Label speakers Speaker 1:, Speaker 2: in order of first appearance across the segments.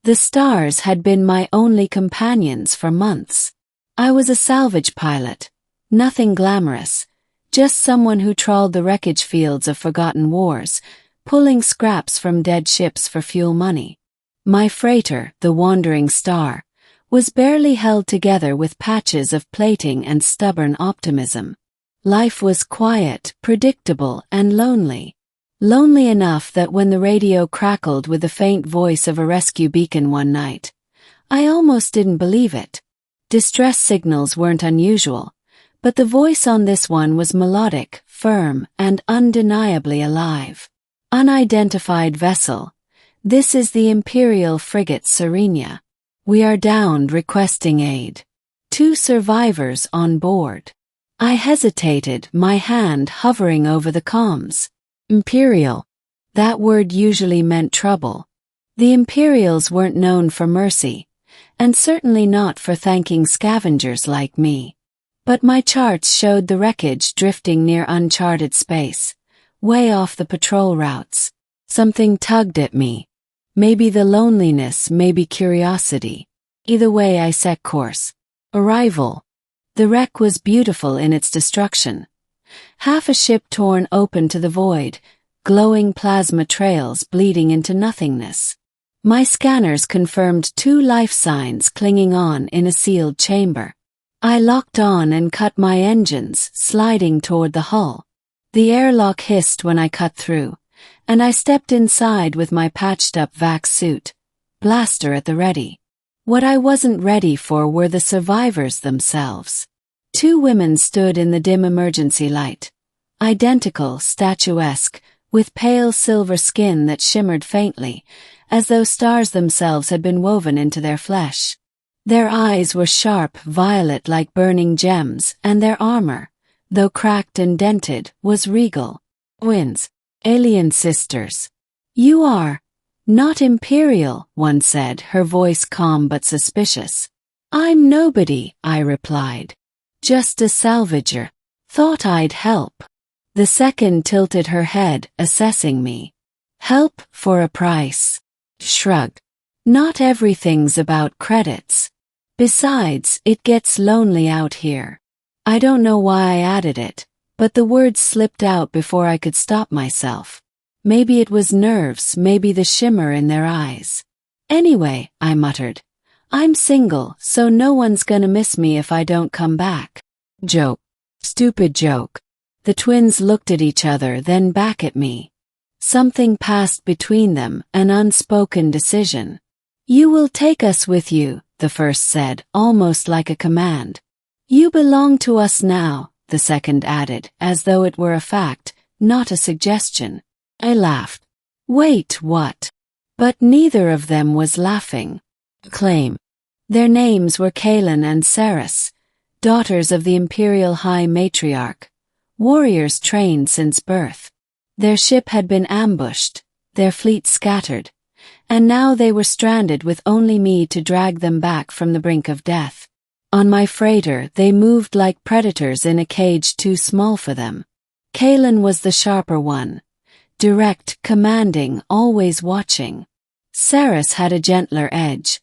Speaker 1: The stars had been my only companions for months. I was a salvage pilot, nothing glamorous, just someone who trawled the wreckage fields of forgotten wars, pulling scraps from dead ships for fuel money. My freighter, the Wandering Star, was barely held together with patches of plating and stubborn optimism. Life was quiet, predictable, and lonely. Lonely enough that when the radio crackled with the faint voice of a rescue beacon one night, I almost didn't believe it. Distress signals weren't unusual, but the voice on this one was melodic, firm, and undeniably alive. Unidentified vessel. This is the Imperial frigate Serenia. We are downed, requesting aid. 2 survivors on board. I hesitated, my hand hovering over the comms. Imperial. That word usually meant trouble. The Imperials weren't known for mercy, and certainly not for thanking scavengers like me. But my charts showed the wreckage drifting near uncharted space, way off the patrol routes. Something tugged at me. Maybe the loneliness, maybe curiosity. Either way I set course. Arrival. The wreck was beautiful in its destruction. Half a ship torn open to the void, glowing plasma trails bleeding into nothingness. My scanners confirmed 2 life signs clinging on in a sealed chamber. I locked on and cut my engines, sliding toward the hull. The airlock hissed when I cut through, and I stepped inside with my patched-up vac suit, blaster at the ready. What I wasn't ready for were the survivors themselves. 2 women stood in the dim emergency light, identical, statuesque, with pale silver skin that shimmered faintly, as though stars themselves had been woven into their flesh. Their eyes were sharp, violet like burning gems, and their armor, though cracked and dented, was regal. Twins. Alien sisters. You are not Imperial, one said, her voice calm but suspicious. I'm nobody, I replied. Just a salvager. Thought I'd help. The second tilted her head, assessing me. Help for a price. Shrugged. Not everything's about credits. Besides, it gets lonely out here. I don't know why I added it, but the words slipped out before I could stop myself. Maybe it was nerves, maybe the shimmer in their eyes. Anyway, I muttered, I'm single, so no one's gonna miss me if I don't come back. Joke. Stupid joke. The twins looked at each other, then back at me. Something passed between them, an unspoken decision. You will take us with you, the first said, almost like a command. You belong to us now, the second added, as though it were a fact, not a suggestion. I laughed. Wait, what? But neither of them was laughing. Claim. Their names were Kaelin and Ceres, daughters of the Imperial High Matriarch, warriors trained since birth. Their ship had been ambushed, their fleet scattered, and now they were stranded with only me to drag them back from the brink of death. On my freighter, they moved like predators in a cage too small for them. Kaelin was the sharper one. Direct, commanding, always watching. Ceres had a gentler edge,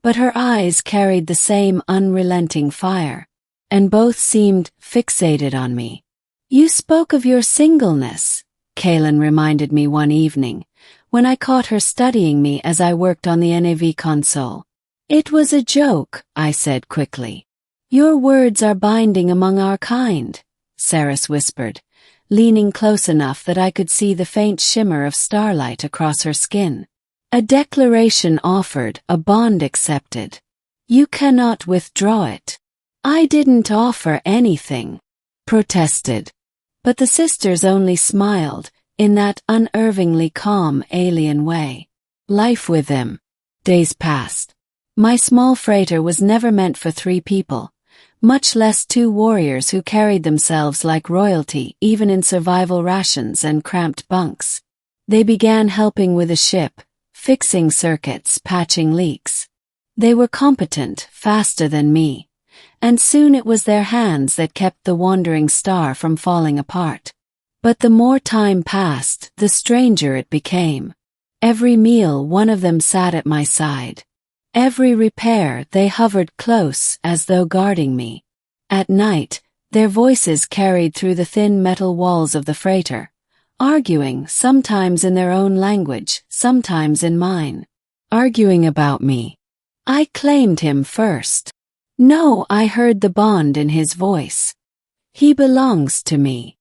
Speaker 1: but her eyes carried the same unrelenting fire, and both seemed fixated on me. You spoke of your singleness, Kaelin reminded me one evening, when I caught her studying me as I worked on the NAV console. It was a joke, I said quickly. Your words are binding among our kind, Ceres whispered, leaning close enough that I could see the faint shimmer of starlight across her skin. A declaration offered, a bond accepted. You cannot withdraw it. I didn't offer anything, protested. But the sisters only smiled, in that unervingly calm alien way. Life with them. Days passed. My small freighter was never meant for 3 people, much less 2 warriors who carried themselves like royalty even in survival rations and cramped bunks. They began helping with the ship, fixing circuits, patching leaks. They were competent, faster than me, and soon it was their hands that kept the Wandering Star from falling apart. But the more time passed, the stranger it became. Every meal one of them sat at my side, Every repair they hovered close as though guarding me. At night, their voices carried through the thin metal walls of the freighter, arguing sometimes in their own language, sometimes in mine. Arguing about me. I claimed him first. No, I heard the bond in his voice. He belongs to me.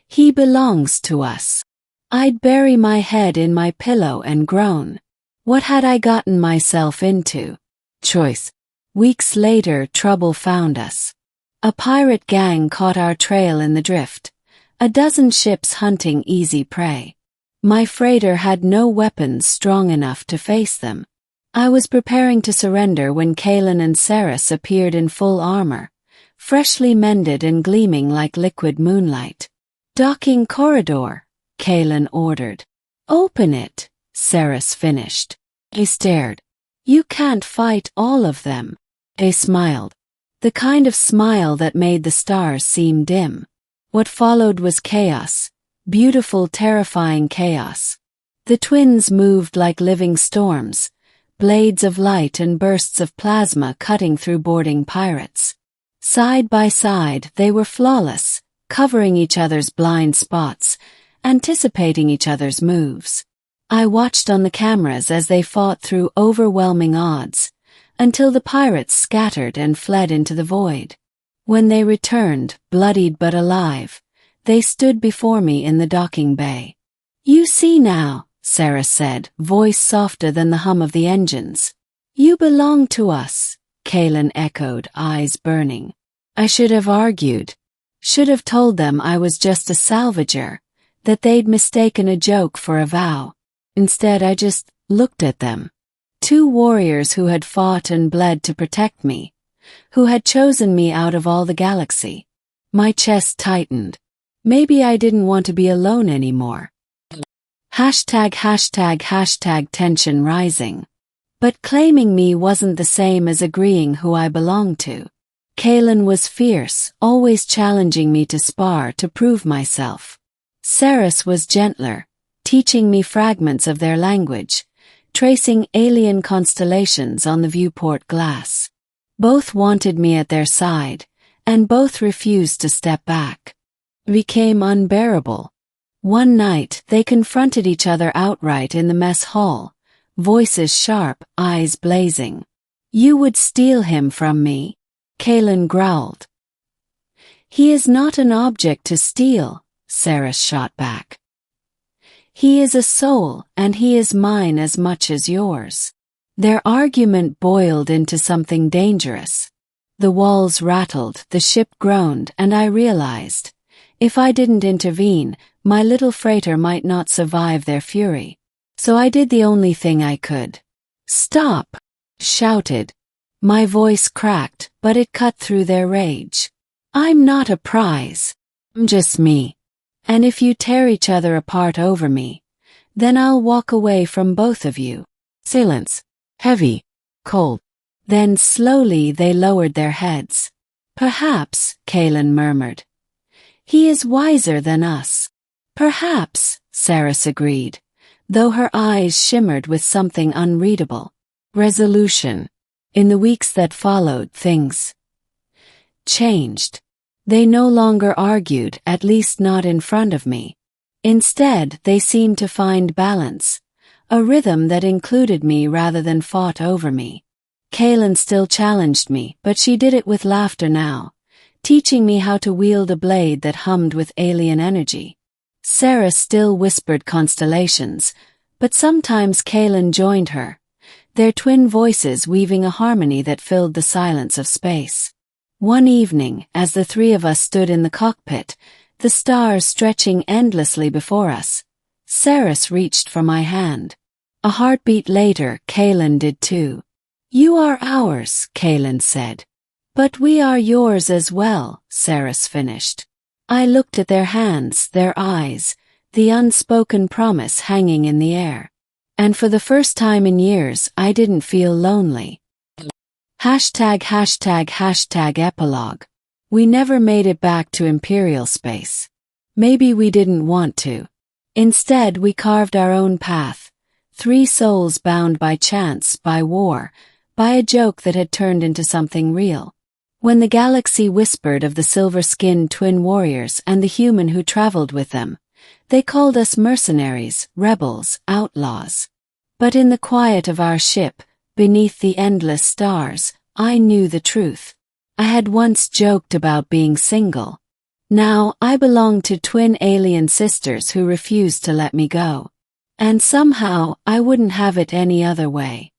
Speaker 1: He belongs to us. I'd bury my head in my pillow and groan. What had I gotten myself into? Choice. Weeks later, trouble found us. A pirate gang caught our trail in the drift. A dozen ships hunting easy prey. My freighter had no weapons strong enough to face them. I was preparing to surrender when Kaelin and Saris appeared in full armor, freshly mended and gleaming like liquid moonlight. Docking corridor, Kaelin ordered. Open it, Saris finished. I stared. You can't fight all of them. I smiled. The kind of smile that made the stars seem dim. What followed was chaos. Beautiful, terrifying chaos. The twins moved like living storms, blades of light and bursts of plasma cutting through boarding pirates. Side by side, they were flawless, covering each other's blind spots, anticipating each other's moves. I watched on the cameras as they fought through overwhelming odds, until the pirates scattered and fled into the void. When they returned, bloodied but alive, they stood before me in the docking bay. You see now, Sarah said, voice softer than the hum of the engines. You belong to us, Kaelin echoed, eyes burning. I should have argued. Should have told them I was just a salvager, that they'd mistaken a joke for a vow. Instead, I just looked at them. Two warriors who had fought and bled to protect me, who had chosen me out of all the galaxy. My chest tightened. Maybe I didn't want to be alone anymore. Hashtag tension rising. But claiming me wasn't the same as agreeing who I belonged to. Kaelin was fierce, always challenging me to spar to prove myself. Saris was gentler, teaching me fragments of their language, tracing alien constellations on the viewport glass. Both wanted me at their side, and both refused to step back. Became unbearable. One night, they confronted each other outright in the mess hall, voices sharp, eyes blazing. You would steal him from me? Kaelin growled. He is not an object to steal, Saris shot back. He is a soul, and he is mine as much as yours. Their argument boiled into something dangerous. The walls rattled, the ship groaned, and I realized, if I didn't intervene, my little freighter might not survive their fury. So I did the only thing I could. Stop! Shouted. My voice cracked, but it cut through their rage. I'm not a prize. I'm just me. And if you tear each other apart over me, then I'll walk away from both of you. Silence. Heavy. Cold. Then slowly they lowered their heads. Perhaps, Kaelin murmured. He is wiser than us. Perhaps, Saris agreed, though her eyes shimmered with something unreadable. Resolution. In the weeks that followed, things changed. They no longer argued, at least not in front of me. Instead, they seemed to find balance, a rhythm that included me rather than fought over me. Kaelin still challenged me, but she did it with laughter now, teaching me how to wield a blade that hummed with alien energy. Sarah still whispered constellations, but sometimes Kaelin joined her, their twin voices weaving a harmony that filled the silence of space. One evening, as the three of us stood in the cockpit, the stars stretching endlessly before us, Saris reached for my hand. A heartbeat later, Kaelin did too. You are ours, Kaelin said. But we are yours as well, Saris finished. I looked at their hands, their eyes, the unspoken promise hanging in the air. And for the first time in years, I didn't feel lonely. Hashtag epilogue. We never made it back to Imperial space. Maybe we didn't want to. Instead, we carved our own path, 3 souls bound by chance, by war, by a joke that had turned into something real. When the galaxy whispered of the silver-skinned twin warriors and the human who traveled with them, they called us mercenaries, rebels, outlaws. But in the quiet of our ship, beneath the endless stars, I knew the truth. I had once joked about being single. Now I belonged to twin alien sisters who refused to let me go. And somehow I wouldn't have it any other way.